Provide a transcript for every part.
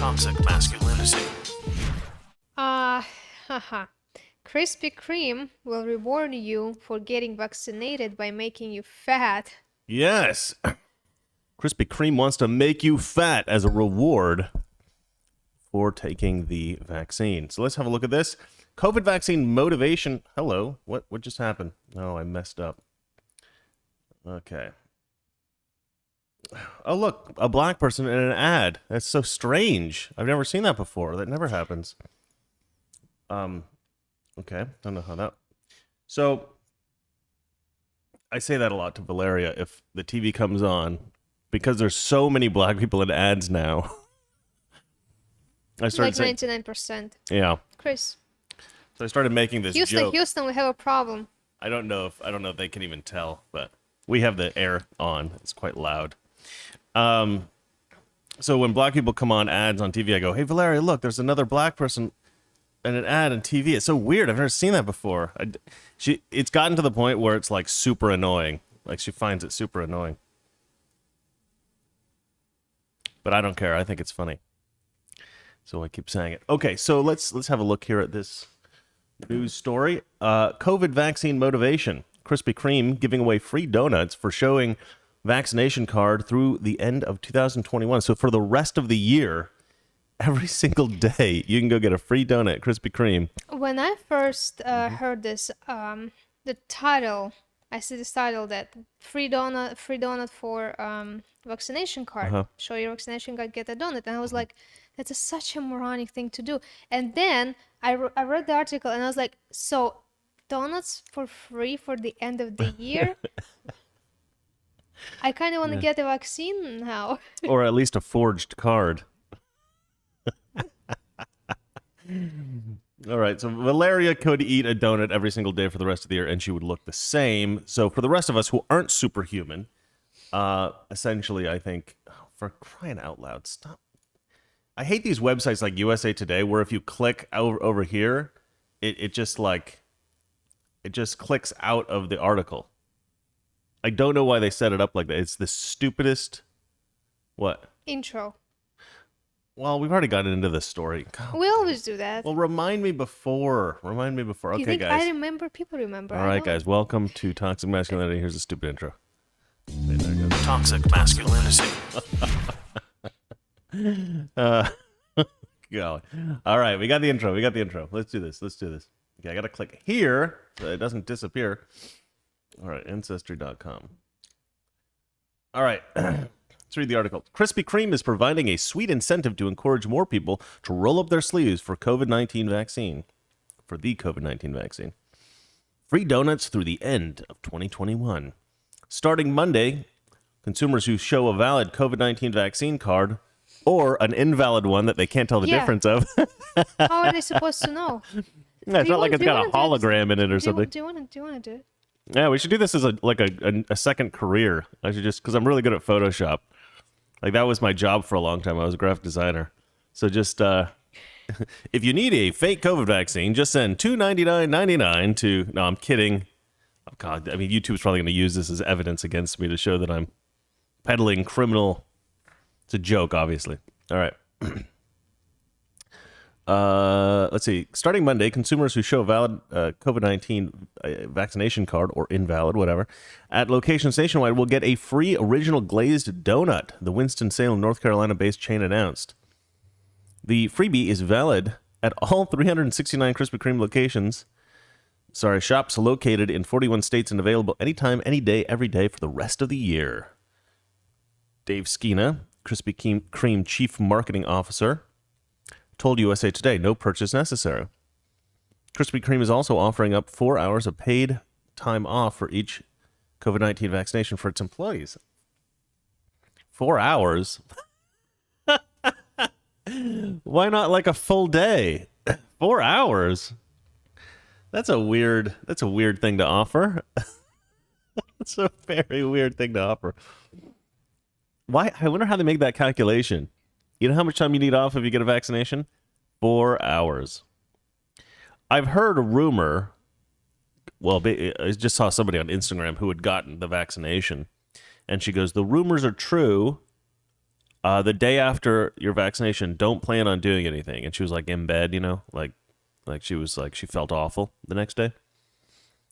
Toxic masculinity. Haha. Krispy Kreme will reward you for getting vaccinated by making you fat. Yes. Krispy Kreme wants to make you fat as a reward for taking the vaccine. So let's have a look at this. COVID vaccine motivation. Hello. What just happened? Oh, I messed up. Okay. Oh, look, a black person in an ad. That's so strange. I've never seen that before. That never happens. Okay. Don't know how that. So I say that a lot to Valeria if the TV comes on because there's so many black people in ads now. I started Like saying, 99%. yeah. Chris, So I started making this joke. Houston, we have a problem. I don't know if they can even tell, but we have the air on. It's quite loud. So when black people come on ads on TV, I go, "Hey Valeria, look, there's another black person in an ad on TV." It's so weird. I've never seen that before. It's gotten to the point where it's like super annoying. Like she finds it super annoying. But I don't care. I think it's funny. So I keep saying it. Okay, so let's have a look here at this news story. COVID vaccine motivation. Krispy Kreme giving away free donuts for showing vaccination card through the end of 2021. So for the rest of the year, every single day, you can go get a free donut at Krispy Kreme. When I first heard this, the title, I see this title that free donut for vaccination card. Show your vaccination card, get a donut. And I was like, that's such a moronic thing to do. And then I read the article and I was like, so donuts for free for the end of the year? I kind of want to get a vaccine now. Or at least a forged card. All right, so Valeria could eat a donut every single day for the rest of the year, and she would look the same. So for the rest of us who aren't superhuman, essentially, I think, for crying out loud, stop. I hate these websites like USA Today, where if you click over here, it just clicks out of the article. I don't know why they set it up like that. It's the stupidest. What? Intro. Well, we've already gotten into this story. God. We always do that. Well, remind me before. Okay, You think guys. I remember? People remember. All right, guys. Welcome to Toxic Masculinity. Here's a stupid intro. Okay, there it goes. Toxic masculinity. Golly. All right, we got the intro. Let's do this. Okay, I got to click here so it doesn't disappear. All right, Ancestry.com. All right, let's read the article. Krispy Kreme is providing a sweet incentive to encourage more people to roll up their sleeves for the COVID-19 vaccine. Free donuts through the end of 2021. Starting Monday, consumers who show a valid COVID-19 vaccine card or an invalid one that they can't tell the difference of. How are they supposed to know? Yeah, it's not like it's got a hologram in it or something. Do you want to do it? Yeah, we should do this as a second career. I should just, because I'm really good at Photoshop. Like, that was my job for a long time. I was a graphic designer. So just, if you need a fake COVID vaccine, just send $299.99 to, no, I'm kidding. Oh, God, I mean, YouTube's probably going to use this as evidence against me to show that I'm peddling criminal. It's a joke, obviously. All right. Let's see. Starting Monday, consumers who show a valid COVID-19 vaccination card or invalid, whatever, at locations nationwide will get a free original glazed donut, the Winston-Salem, North Carolina-based chain announced. The freebie is valid at all 369 Krispy Kreme locations. Shops located in 41 states and available anytime, any day, every day for the rest of the year. Dave Skina, Krispy Kreme Chief Marketing Officer, told USA Today, no purchase necessary. Krispy Kreme is also offering up 4 hours of paid time off for each COVID-19 vaccination for its employees. 4 hours? Why not like a full day? 4 hours? That's a weird thing to offer. That's a very weird thing to offer. Why? I wonder how they make that calculation. You know how much time you need off if you get a vaccination? 4 hours. I've heard a rumor. Well, I just saw somebody on Instagram who had gotten the vaccination. And she goes, the rumors are true. The day after your vaccination, don't plan on doing anything. And she was like in bed, like she was like, she felt awful the next day.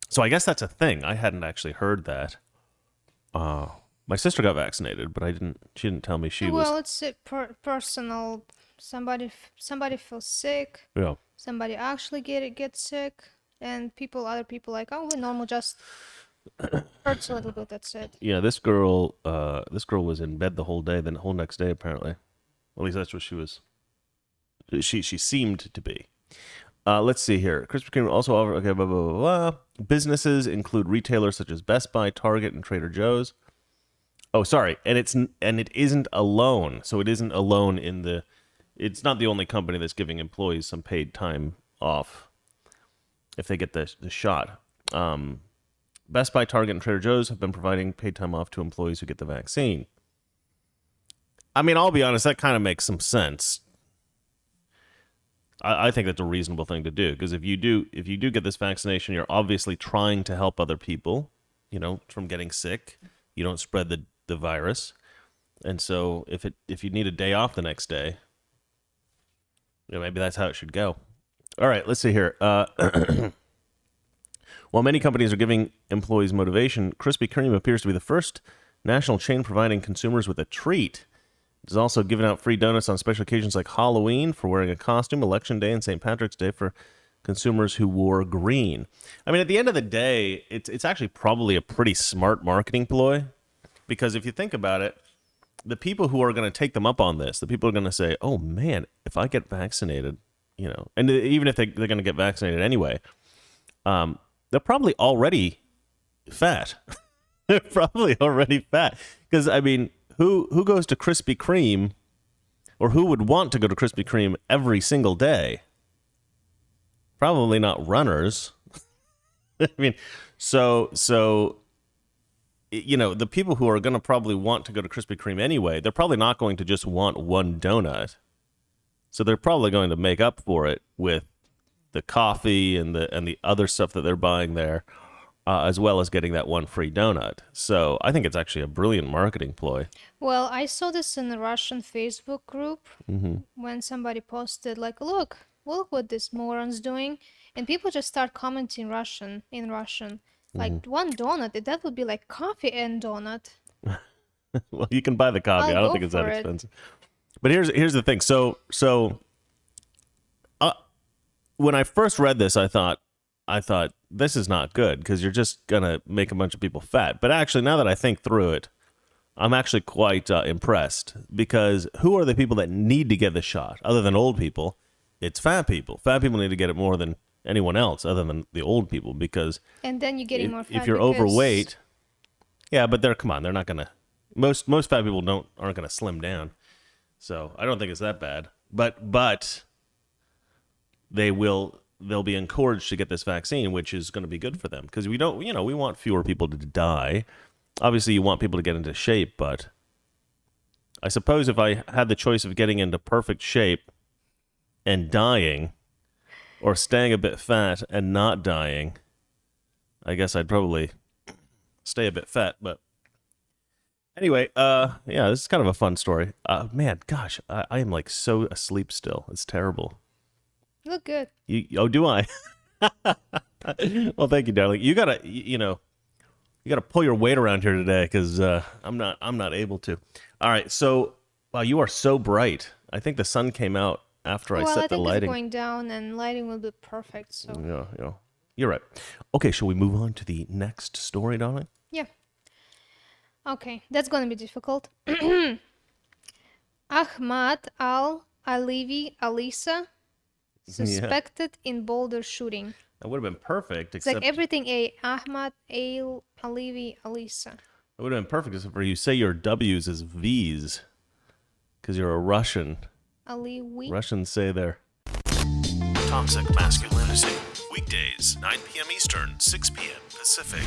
So I guess that's a thing. I hadn't actually heard that. My sister got vaccinated, but she didn't tell me she was. Well, it's personal. Somebody feels sick. Yeah. Somebody actually gets sick, and other people like, oh, we're normal, just hurts a little bit. That's it. Yeah, this girl was in bed the whole day, then the whole next day apparently. At least that's what she was. She seemed to be. Let's see here. Krispy Kreme also offer blah blah blah blah. Businesses include retailers such as Best Buy, Target, and Trader Joe's. Oh, sorry, and it isn't alone. So it isn't alone in the. It's not the only company that's giving employees some paid time off if they get the shot. Best Buy, Target, and Trader Joe's have been providing paid time off to employees who get the vaccine. I mean, I'll be honest, that kind of makes some sense. I think that's a reasonable thing to do, because if you do get this vaccination, you're obviously trying to help other people, from getting sick. You don't spread the virus, and so if you need a day off the next day, maybe that's how it should go. All right, let's see here. While many companies are giving employees motivation, Krispy Kreme appears to be the first national chain providing consumers with a treat. It is also giving out free donuts on special occasions like Halloween for wearing a costume, Election Day, and St. Patrick's Day for consumers who wore green. I mean, at the end of the day, it's actually probably a pretty smart marketing ploy, because if you think about it, the people who are going to take them up on this, the people are going to say, oh man, if I get vaccinated, and even if they're going to get vaccinated anyway, they're probably already fat. They're probably already fat. Because, I mean, who goes to Krispy Kreme, or who would want to go to Krispy Kreme every single day? Probably not runners. I mean, so the people who are going to probably want to go to Krispy Kreme anyway, they're probably not going to just want one donut. So they're probably going to make up for it with the coffee and the other stuff that they're buying there, as well as getting that one free donut. So I think it's actually a brilliant marketing ploy. Well, I saw this in the Russian Facebook group when somebody posted, like, look what this moron's doing. And people just start commenting in Russian. Like, one donut, that would be like coffee and donut. Well, you can buy the coffee. I don't think it's that expensive. But here's the thing. So when I first read this, I thought this is not good, because you're just gonna make a bunch of people fat. But actually, now that I think through it, I'm actually quite impressed, because who are the people that need to get the shot other than old people? It's fat people. Fat people need to get it more than anyone else other than the old people, because and then you're getting more fat if you're overweight. Yeah, but they're not gonna. Most fat people aren't gonna slim down, so I don't think it's that bad. But they'll be encouraged to get this vaccine, which is going to be good for them, because we want fewer people to die. Obviously, you want people to get into shape, but I suppose if I had the choice of getting into perfect shape and dying, or staying a bit fat and not dying, I guess I'd probably stay a bit fat. But anyway, yeah, this is kind of a fun story. Man, gosh, I am like so asleep still. It's terrible. You look good. Do I? Well, thank you, darling. You gotta pull your weight around here today, because I'm not able to. All right, so wow, you are so bright. I think the sun came out after I set the lighting. Well, I think it's going down, and lighting will be perfect. So yeah, you're right. Okay, shall we move on to the next story, darling? Yeah. Okay, that's going to be difficult. Ahmad al-Alivi Alisa, suspected in Boulder shooting. That would have been perfect. It's like everything A. Ahmad al-Alivi Alisa. That would have been perfect, except for you say your W's as V's, because you're a Russian. Aliwi. Russians say they're Toxic Masculinity. Weekdays, 9 p.m. Eastern, 6 p.m. Pacific.